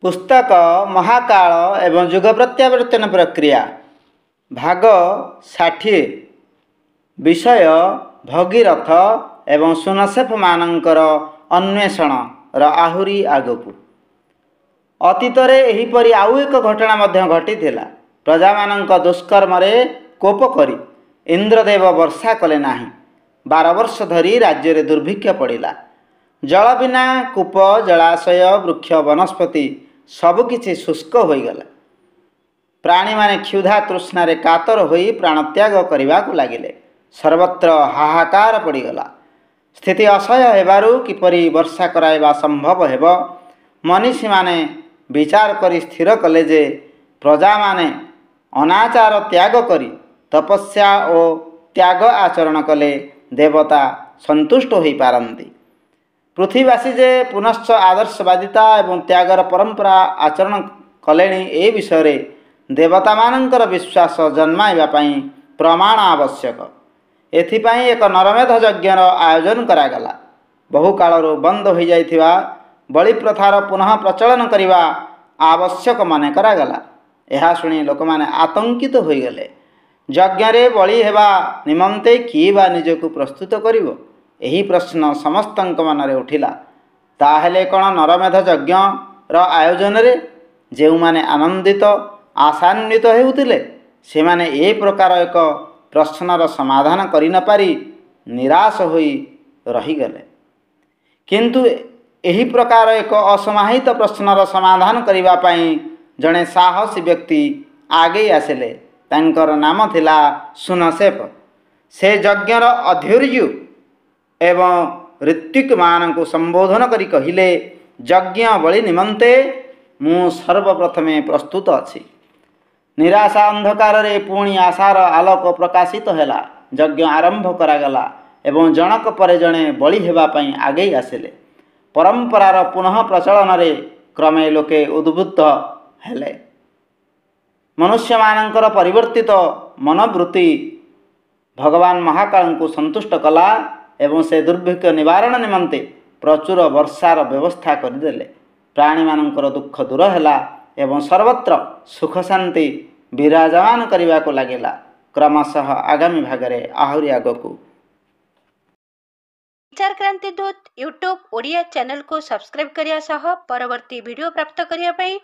पुस्तक महाकाल एवं युग प्रत्यावर्तन प्रक्रिया भाग 60 विषय भगीरथ एवं सुनसेफ मानकर अन्वेषण आहुरी आगकू। अतीतरे एहीपरि आउ एक घटना मध्य घटिथिला। प्रजा मानक दुष्कर्म कोप करी इंद्रदेव वर्षा कले नाही। 12 वर्ष धरी राज्य रे दुर्भिक्ष पड़ा। जल बिना कूप जलाशय वृक्ष वनस्पति सबकिछि शुष्क होईगला। प्राणी माने क्षुधा तृष्णारे कातर होई प्राणत्याग करने को लगिले। सर्वत्र हाहाकार पड़गला। स्थिति असह्य हेबारु किपरि वर्षा कराइबा संभव हेब मनीषी माने विचार करी स्थिर कले जे प्रजा माने अनाचार त्याग करी तपस्या और त्याग आचरण कले देवता संतुष्ट होई पारंती। पृथ्वीवासी जे पुनश्च आदर्शवादिता एवं त्यागर परंपरा आचरण कलेणी ए विषय रे देवता मानकर विश्वास जन्माइबा पई प्रमाण आवश्यक। एथिपाई एक नरमेध यज्ञर आयोजन करागला। बहु कालरू बंद हो जाइथिबा बलि प्रथार पुनः प्रचलन करने आवश्यक मन करागला। यह शुणी लोक माने आतंकित हो गले। यज्ञ रे बलि हेबा निमंते किए बा निजको प्रस्तुत करिवो यही प्रश्न समस्त मन रे उठिला। ताहेले कौन नरमेध यज्ञ आयोजन रे जो माने आनंदित आशान्वित हेउतिले से माने ए प्रकार एक प्रश्नर समाधान करि न पारी निराश होई रहीगले। किंतु एही प्रकार एक असमाहित प्रश्नर समाधान करिबा पई जड़े साहसी व्यक्ति आगे आसिले। तांकर नाम थिला सुनसेफ। से यज्ञर अध्वर्यु एवं ऋत्विक मान को संबोधन करी कहिले, यज्ञ बलि निमंते मु सर्वप्रथमे प्रस्तुत अछि। निराशा अंधकार रे पुणी आशार आलोक प्रकाशित हैला। यज्ञ आरंभ करागला एवं जनक परे जणे बलि हेबा पई आगे आसिले। परंपरार पुनः प्रचलन रे क्रमे लोके उद्बुद्ध हेले। मनुष्य मानकर परिवर्तित मनोवृत्ति भगवान महाकाल को संतुष्ट कला एवं से दुर्भिक्ष निवारण निमंते प्रचुर वर्षार व्यवस्था करदेले। प्राणी मानकर दुख दूर हैला एवं सर्वत्र सुख शांति विराजमान करने को लगिला। क्रमशः आगामी भागरे आहुरी आगकू। विचार क्रांति दूत यूट्यूब ओडिया चैनल को सब्सक्राइब करिया सह परवर्ती वीडियो प्राप्त करिया पई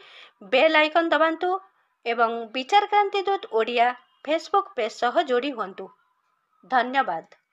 बेल आइकन दबांतु एवं विचार क्रांति दूत ओडिया फेसबुक पेज सह जोड़ी हुंतु। धन्यवाद।